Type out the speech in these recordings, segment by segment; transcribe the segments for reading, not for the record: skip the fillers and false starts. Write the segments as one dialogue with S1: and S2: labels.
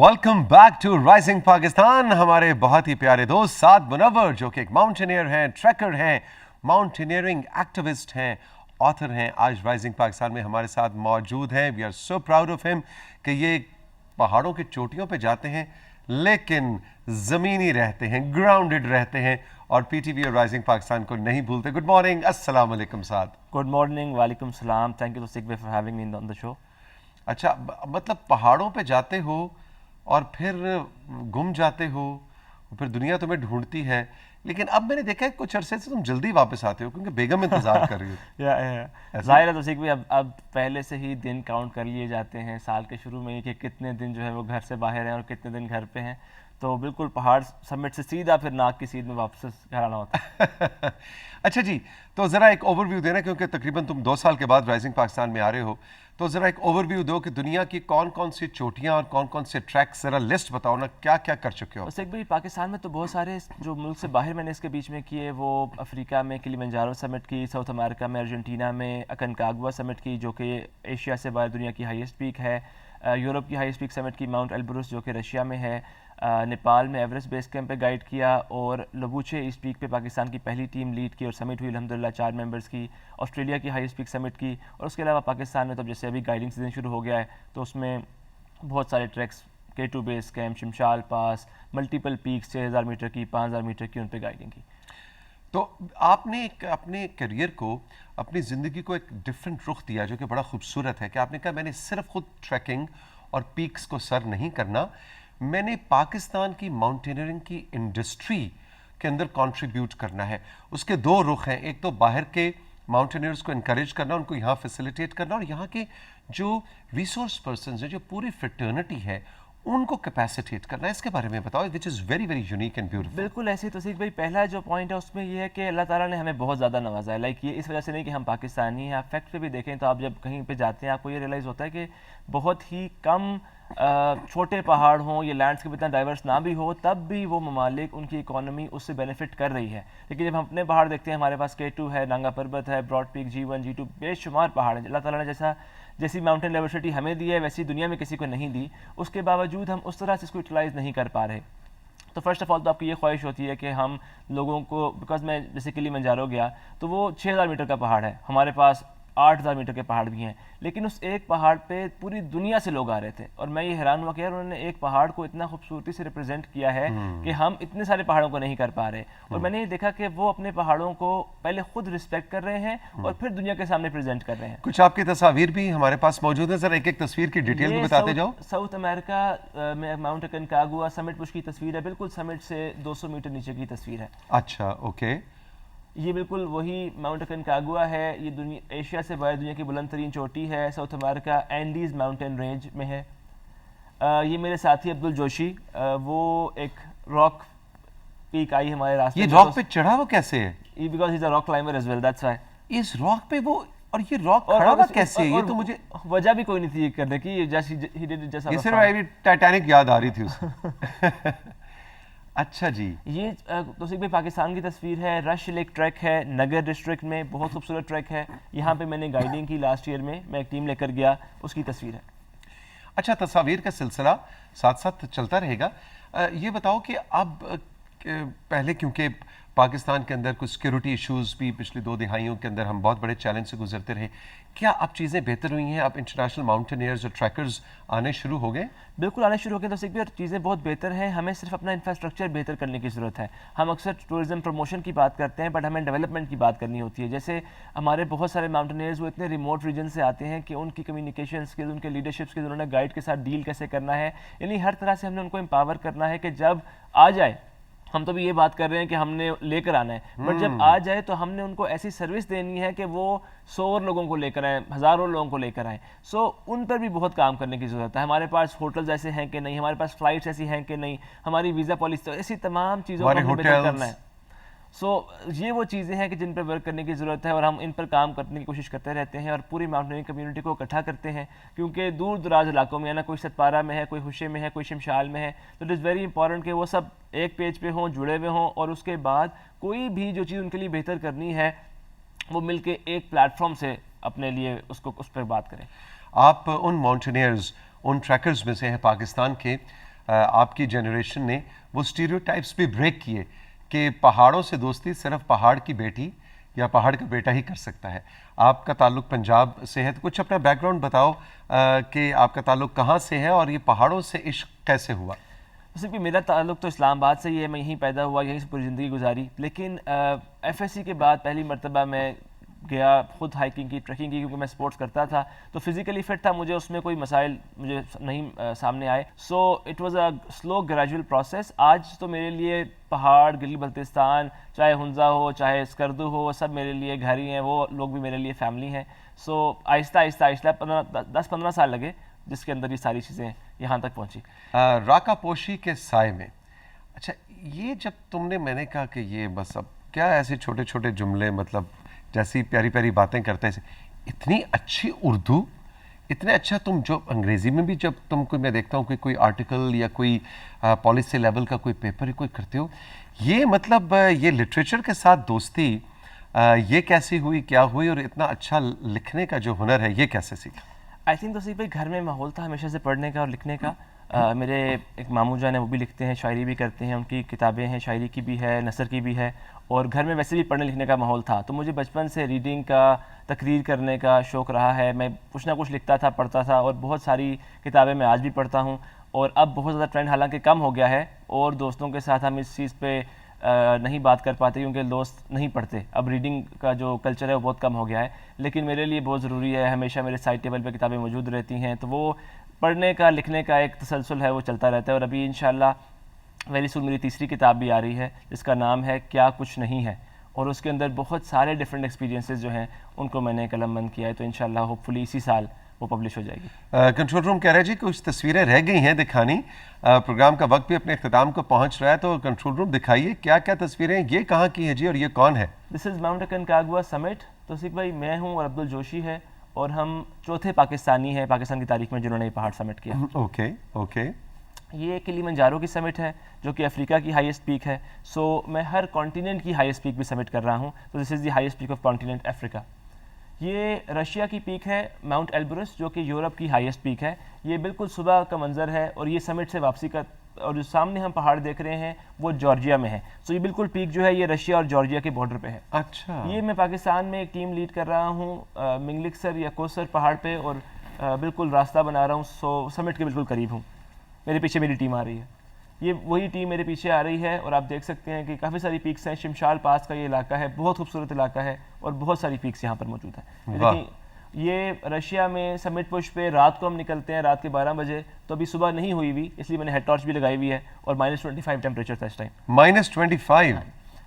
S1: Welcome back to rising Pakistan. हमारे बहुत ही प्यारे दोस्त साद मुनव्वर जो कि एक माउंटेनियर हैं, ट्रैकर हैं, माउंटेनियरिंग एक्टिविस्ट हैं, ऑथर हैं, आज राइजिंग पाकिस्तान में हमारे साथ मौजूद हैं। We are so proud of him कि ये पहाड़ों की चोटियों पे जाते हैं लेकिन ज़मीनी रहते हैं, ग्राउंडेड रहते हैं और पीटीवी और राइजिंग पाकिस्तान को नहीं भूलते। गुड मॉर्निंग, अस्सलाम वालेकुम साद।
S2: गुड मॉर्निंग, वालेकुम सलाम। Thank you sick for having me on the show.
S1: अच्छा, मतलब पहाड़ों पे जाते हो और फिर गुम जाते हो, फिर दुनिया तुम्हें ढूंढती है, लेकिन अब मैंने देखा है कुछ अरसे से तुम जल्दी वापस आते हो क्योंकि बेगम इंतजार कर रही हो।
S2: जाहिर है तो सिक भी अब पहले से ही दिन काउंट कर लिए जाते हैं साल के शुरू में ही कि कितने दिन जो है वो घर से बाहर हैं और कितने दिन घर पे हैं। तो बिल्कुल पहाड़ समिट से सीधा फिर नाक की सीध में वापस घर आना होता है।
S1: अच्छा जी, तो ज़रा एक ओवरव्यू देना क्योंकि तकरीबन तुम 2 साल के बाद राइजिंग पाकिस्तान में आ रहे हो, तो ज़रा एक ओवरव्यू दो कि दुनिया की कौन कौन सी चोटियाँ और कौन कौन से ट्रैक्स, ज़रा लिस्ट बताओ ना, क्या क्या कर चुके हो।
S2: बस एक भाई पाकिस्तान में तो बहुत सारे जो मुल्क से बाहर मैंने इसके बीच में किए, वो अफ्रीका में किलिमंजारो समिट की, साउथ अमेरिका में अर्जेंटीना में अकनकागुआ समिट की जो कि एशिया से बाहर दुनिया की हाईएस्ट पीक है, यूरोप की हाईएस्ट पीक समिट की माउंट एल्ब्रुस जो कि रशिया में है, नेपाल में एवरेस्ट बेस कैंप पे गाइड किया और लबूचे इस पीक पे पाकिस्तान की पहली टीम लीड की और समिट हुई अल्हम्दुलिल्लाह 4 मेंबर्स की, ऑस्ट्रेलिया की हाईएस्ट पीक समिट की। और उसके अलावा पाकिस्तान में तो जैसे अभी गाइडिंग सीजन शुरू हो गया है तो उसमें बहुत सारे ट्रैक्स, K2 बेस कैंप, शिमशाल पास, मल्टीपल पीक्स 6000 मीटर की, 5000 मीटर की, उन पर गाइडिंग की।
S1: तो आपने एक अपने करियर को, अपनी ज़िंदगी को एक डिफरेंट रुख दिया जो कि बड़ा खूबसूरत है कि आपने कहा मैंने सिर्फ खुद ट्रैकिंग और पीक्स को सर नहीं करना, मैंने पाकिस्तान की माउंटेनियरिंग की इंडस्ट्री के अंदर कंट्रीब्यूट करना है। उसके 2 रुख हैं, एक तो बाहर के माउंटेनियर्स को इनकरेज करना, उनको यहाँ फैसिलिटेट करना, और यहाँ के जो रिसोर्स पर्सन्स हैं, जो पूरी फ्रेटर्निटी है, उनको कैपेसिटेट करना है। इसके बारे में बताओ, which is very very unique and beautiful.
S2: बिल्कुल ऐसे ही तो सीख भाई, पहला जो पॉइंट है उसमें ये है कि अल्लाह ताला ने हमें बहुत ज़्यादा नवाजा है। लाइक ये इस वजह से नहीं कि हम पाकिस्तानी हैं, आप फैक्ट पे भी देखें तो आप जब कहीं पे जाते हैं आपको ये रियलाइज़ होता है कि बहुत ही कम छोटे पहाड़ हों, ये लैंडस्केप इतना डाइवर्स ना भी हो, तब भी वो ममालिक, उनकी इकोनॉमी उससे बेनिफिट कर रही है। लेकिन जब हम अपने पहाड़ देखते हैं, हमारे पास K2 है, नांगा पर्वत है, ब्रॉड पीक, G1 G2, बेशुमार पहाड़ हैं। अल्लाह ताला ने जैसी माउंटेन डाइवर्सिटी हमें दी है वैसी दुनिया में किसी को नहीं दी, उसके बावजूद हम उस तरह से इसको यूटिलाइज़ नहीं कर पा रहे। तो फर्स्ट ऑफ ऑल तो आपकी ये ख्वाहिश होती है कि हम लोगों को, बिकॉज मैं जैसे किलिमंजारो गया तो वो 6000 मीटर का पहाड़ है, हमारे पास 8000 मीटर के पहाड़ भी हैं, लेकिन उस एक पहाड़ पे पूरी दुनिया से लोग आ रहे थे और मैं ये हैरान हुआ कि यार उन्होंने एक पहाड़ को इतना खूबसूरती से रिप्रेजेंट किया है कि हम इतने सारे पहाड़ों को नहीं कर पा रहे। और मैंने ये देखा कि वो अपने पहाड़ों को पहले खुद रिस्पेक्ट कर रहे हैं और फिर दुनिया के सामने प्रेजेंट कर रहे हैं।
S1: कुछ आपकी तस्वीर भी हमारे पास मौजूद है, जरा एक एक तस्वीर की डिटेल भी बताते जाओ।
S2: साउथ अमेरिका में माउंट अकनकागुआ समिट पुश की तस्वीर है, बिल्कुल समिट से 200 मीटर नीचे की तस्वीर है।
S1: अच्छा, ओके।
S2: ये बिल्कुल वही माउंट अकनकागुआ है, ये दुनिया एशिया से बाहर दुनिया की बुलंद तरीन चोटी है, south America Andes mountain range में है। ये मेरे साथी अब्दुल जोशी, वो एक रॉक पीक आई हमारे रास्ते।
S1: ये रॉक पे चढ़ा वो कैसे है?
S2: Because he is a rock climber as well, that's why.
S1: इस रॉक पे वो, और ये रॉक खड़ा हुआ कैसे है? ये तो मुझे
S2: वजह भी कोई नहीं थी ये करने की, just he did it just.
S1: ये सिर्फ टाइटैनिक याद आ रही थी उसे। अच्छा जी,
S2: ये तो सिर्फ पाकिस्तान की तस्वीर है। रश लेक ट्रैक है, नगर डिस्ट्रिक्ट में, बहुत खूबसूरत ट्रैक है। यहाँ पे मैंने गाइडिंग की लास्ट ईयर में, मैं एक टीम लेकर गया, उसकी तस्वीर है।
S1: अच्छा, तस्वीर का सिलसिला साथ साथ चलता रहेगा। ये बताओ कि अब पहले क्योंकि पाकिस्तान के अंदर कुछ सिक्योरिटी इश्यूज भी पिछली 2 दिहाइयों के अंदर हम बहुत बड़े चैलेंज से गुजरते रहे, क्या अब चीज़ें बेहतर हुई हैं? अब इंटरनेशनल माउंटेनियर्स और ट्रैकर्स आने शुरू हो गए?
S2: बिल्कुल आने शुरू हो गए, तो सिर्फ भी और चीज़ें बहुत बेहतर हैं। हमें सिर्फ अपना इंफ्रास्ट्रक्चर बेहतर करने की ज़रूरत है। हम अक्सर टूरिज्म प्रमोशन की बात करते हैं, बट हमें डेवलपमेंट की बात करनी होती है। जैसे हमारे बहुत सारे माउंटेनियर्स वो इतने रिमोट रीजन से आते हैं कि उनकी कम्युनिकेशन स्किल्स, उनके लीडरशिप स्किल्स, उन्होंने गाइड के साथ डील कैसे करना है, यानी हर तरह से हमने उनको एम्पावर करना है कि जब आ जाए, हम तो भी ये बात कर रहे हैं कि हमने लेकर आना है, बट जब आ जाए तो हमने उनको ऐसी सर्विस देनी है कि वो 100 लोगों को लेकर आए, हज़ारों लोगों को लेकर आए। सो उन पर भी बहुत काम करने की ज़रूरत है। हमारे पास होटल्स ऐसे हैं कि नहीं, हमारे पास फ्लाइट्स ऐसी हैं कि नहीं, हमारी वीज़ा पॉलिसी, ऐसी तमाम चीज़ों को हमें बेहतर करना है। सो ये वो चीज़ें हैं कि जिन पर वर्क करने की ज़रूरत है और हम इन पर काम करने की कोशिश करते रहते हैं और पूरी माउंटेनियरिंग कम्युनिटी को इकट्ठा करते हैं, क्योंकि दूर दराज इलाकों में है ना, कोई सतपारा में है, कोई हुशे में है, कोई शिमशाल में है, तो इट इज़ वेरी इंपॉर्टेंट कि वो सब एक पेज पे हों, जुड़े हुए हों, और उसके बाद कोई भी जो चीज़ उनके लिए बेहतर करनी है वो मिलके एक प्लेटफॉर्म से अपने लिए उसको उस पर बात करें।
S1: आप उन माउंटेनियर्स, उन ट्रैकर्स में से हैं पाकिस्तान के आपकी जनरेशन ने वो स्टीरियोटाइप्स भी ब्रेक किए कि पहाड़ों से दोस्ती सिर्फ पहाड़ की बेटी या पहाड़ का बेटा ही कर सकता है। आपका ताल्लुक पंजाब से है, तो कुछ अपना बैकग्राउंड बताओ कि आपका ताल्लुक कहाँ से है और ये पहाड़ों से इश्क कैसे हुआ?
S2: वैसे भी मेरा ताल्लुक तो इस्लामाबाद से ही है, मैं यहीं पैदा हुआ, यहीं से पूरी ज़िंदगी गुजारी। लेकिन एफएससी के बाद पहली मरतबा मैं गया खुद हाइकिंग की, ट्रैकिंग की, क्योंकि मैं स्पोर्ट्स करता था तो फिज़िकली फिट था, मुझे उसमें कोई मसाइल मुझे नहीं सामने आए। So it was a slow gradual process. आज तो मेरे लिए पहाड़, गिलगित बल्तिस्तान, चाहे हुंजा हो चाहे स्कर्दू हो, सब मेरे लिए घर ही हैं, वो लोग भी मेरे लिए फैमिली हैं। सो आहिस्ता आहिस्ता आहिस्ता 10-15 साल लगे जिसके अंदर ये सारी चीज़ें यहाँ तक पहुँची।
S1: राका पोशी के साय में, अच्छा ये जब तुमने, मैंने कहा कि ये बस अब क्या ऐसे छोटे छोटे जुमले, मतलब जैसी प्यारी प्यारी बातें करते हैं, इतनी अच्छी उर्दू, इतने अच्छा तुम जो अंग्रेज़ी में भी जब तुम कोई, मैं देखता हूँ कि कोई आर्टिकल या कोई पॉलिसी लेवल का कोई पेपर कोई करते हो, ये मतलब ये लिटरेचर के साथ दोस्ती ये कैसी हुई, क्या हुई, और इतना अच्छा लिखने का जो हुनर है ये कैसे सीखा?
S2: आई थिंक तो सही भाई, घर में माहौल था हमेशा से पढ़ने का और लिखने का। मेरे एक मामू जान है, वो भी लिखते हैं, शायरी भी करते हैं, उनकी किताबें हैं, शायरी की भी है, नसर की भी है, और घर में वैसे भी पढ़ने लिखने का माहौल था। तो मुझे बचपन से रीडिंग का, तकरीर करने का शौक़ रहा है। मैं कुछ ना कुछ लिखता था, पढ़ता था, और बहुत सारी किताबें मैं आज भी पढ़ता हूँ। और अब बहुत ज़्यादा ट्रेंड हालांकि कम हो गया है, और दोस्तों के साथ हम इस चीज़ पे नहीं बात कर पाते क्योंकि दोस्त नहीं पढ़ते। अब रीडिंग का जो कल्चर है वो बहुत कम हो गया है, लेकिन मेरे लिए बहुत ज़रूरी है, हमेशा मेरे साइड टेबल पे किताबें मौजूद रहती हैं, तो वो पढ़ने का, लिखने का एक तसलसल है, वो चलता रहता है। और अभी इंशाल्लाह वेरी सून मेरी तीसरी किताब भी आ रही है जिसका नाम है क्या कुछ नहीं है, और उसके अंदर बहुत सारे डिफरेंट एक्सपीरियंसेस जो हैं उनको मैंने कलमबंद किया है। तो इंशाल्लाह होपफुली इसी साल वो पब्लिश हो जाएगी।
S1: कंट्रोल रूम कह रहे जी कुछ तस्वीरें रह गई हैं दिखानी, प्रोग्राम का वक्त भी अपने इख्तिताम को पहुंच रहा है, तो कंट्रोल रूम दिखाइए क्या क्या तस्वीरें, ये कहाँ की है जी और ये कौन है?
S2: This is Mount Aconcagua summit. तो सिख भाई, मैं हूँ और अब्दुल जोशी है, और हम चौथे पाकिस्तानी हैं पाकिस्तान की तारीख में जिन्होंने ये पहाड़ समिट किया।
S1: Okay okay.
S2: ये किलिमंजारो की समिट है जो कि अफ्रीका की हाईएस्ट पीक है। सो मैं हर कॉन्टिनेंट की हाईएस्ट पीक भी समिट कर रहा हूँ। तो this is the highest peak of continent Africa. ये रशिया की पीक है माउंट एल्ब्रस, जो कि यूरोप की हाईएस्ट पीक है। ये बिल्कुल सुबह का मंजर है, और ये समिट से वापसी का, और जो सामने हम पहाड़ देख रहे हैं वो जॉर्जिया में है। सो ये बिल्कुल पीक जो है ये रशिया और जॉर्जिया के बॉर्डर पे है।
S1: अच्छा।
S2: ये मैं पाकिस्तान में एक टीम लीड कर रहा हूँ मिंगलिक्सर या कोसर पहाड़ पे, और बिल्कुल रास्ता बना रहा हूँ। सो समिट के बिल्कुल करीब हूँ। मेरे पीछे मेरी टीम आ रही है, ये वही टीम मेरे पीछे आ रही है, और आप देख सकते हैं कि काफ़ी सारी पीक्स हैं। शिमशाल पास का ये इलाका है, बहुत खूबसूरत इलाका है, और बहुत सारी पीक्स यहाँ पर मौजूद हैं। लेकिन ये रशिया में समिट पुश पे रात को हम निकलते हैं, रात के 12 बजे, तो अभी सुबह नहीं हुई हुई, इसलिए मैंने हेड टॉर्च भी लगाई हुई है, और -25 टेम्परेचर था इस टाइम।
S1: -25?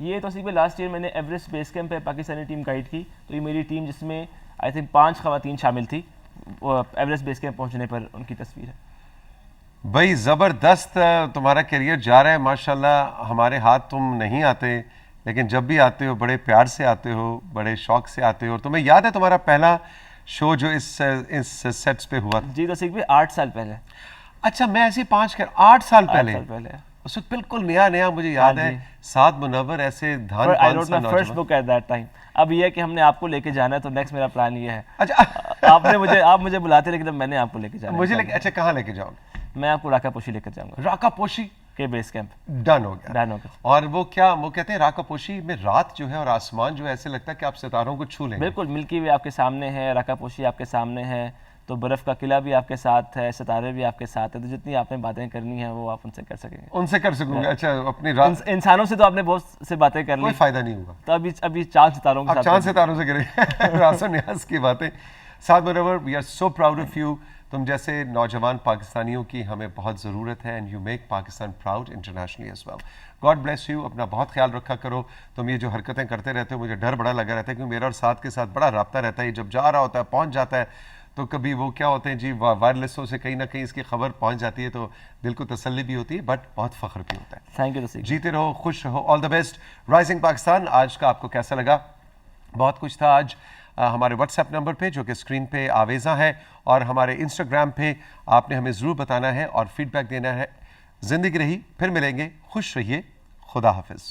S2: ये तो सिर्फ लास्ट ईयर मैंने एवरेस्ट बेस कैंप पे पाकिस्तानी टीम गाइड की, तो ये मेरी टीम जिसमें आई थिंक 5 ख़वातीन शामिल थी, एवरेस्ट बेस कैंप पहुँचने पर उनकी तस्वीर है।
S1: भाई ज़बरदस्त तुम्हारा करियर जा रहा है माशाल्लाह। हमारे हाथ तुम नहीं आते, लेकिन जब भी आते हो बड़े प्यार से आते हो, बड़े शौक से आते हो। और तुम्हें याद है तुम्हारा पहला शो जो इस सेट्स पे हुआ?
S2: जी तो सिख भी 8 साल पहले।
S1: अच्छा, मैं ऐसे 8 साल पहले?
S2: 8 साल पहले
S1: उस वक्त बिल्कुल नया मुझे याद है, साद मुनव्वर ऐसे धान
S2: first book at that time. अब ये है कि हमने आपको लेके जाना है, तो नेक्स्ट मेरा प्लान ये है।
S1: अच्छा।
S2: आप मुझे बुलाते, लेकिन अब मैंने आपको लेके जाना
S1: मुझे अच्छा, कहाँ लेके जाओगे?
S2: मैं आपको राका पोशी लेकर जाऊंगा।
S1: राका पोशी
S2: के बेस कैंप।
S1: डन हो गया।
S2: डन हो गया।
S1: और वो क्या वो कहते हैं, राका पोशी में रात जो है और आसमान जो है ऐसे लगता है कि आप सितारों को छू लेंगे।
S2: बिल्कुल, मिल्की वे आपके सामने है, राका पोशी आपके सामने है, तो बर्फ का किला भी आपके साथ है, सितारे भी आपके साथ है। तो जितनी आपने बातें करनी है वो आप उनसे कर सकेंगे।
S1: उनसे कर सकूंगा? अच्छा, अपनी
S2: इंसानों से तो आपने बहुत से बातें कर ली,
S1: कोई फायदा नहीं होगा।
S2: तो अभी चांद सितारों के साथ,
S1: चांद सितारों से करेंगे। रासो न्याज की बातें। Saad Munawwar, we are so proud of you. तुम जैसे नौजवान पाकिस्तानियों की हमें बहुत ज़रूरत है, and you make Pakistan proud internationally as well. God bless you. अपना बहुत ख्याल रखा करो। तुम ये जो हरकतें करते रहते हो, मुझे डर बड़ा लगा रहता है, क्योंकि मेरा और साद के साथ बड़ा रब्ता रहता है। जब जा रहा होता है, पहुंच जाता है, तो कभी वो क्या होते हैं जी, वायरलेसों से कहीं ना कहीं इसकी खबर पहुंच जाती है, तो दिल को तसल्ली भी होती है, बट बहुत फ़ख्र भी होता है।
S2: Thank you.
S1: जीते रहो, खुश रहो, all the best. Rising Pakistan आज का आपको कैसा लगा? बहुत कुछ था आज। हमारे व्हाट्सएप नंबर पे जो कि स्क्रीन पे आवेज़ा है, और हमारे इंस्टाग्राम पे आपने हमें ज़रूर बताना है और फीडबैक देना है। ज़िंदगी रही, फिर मिलेंगे। खुश रहिए। खुदा हाफिज़।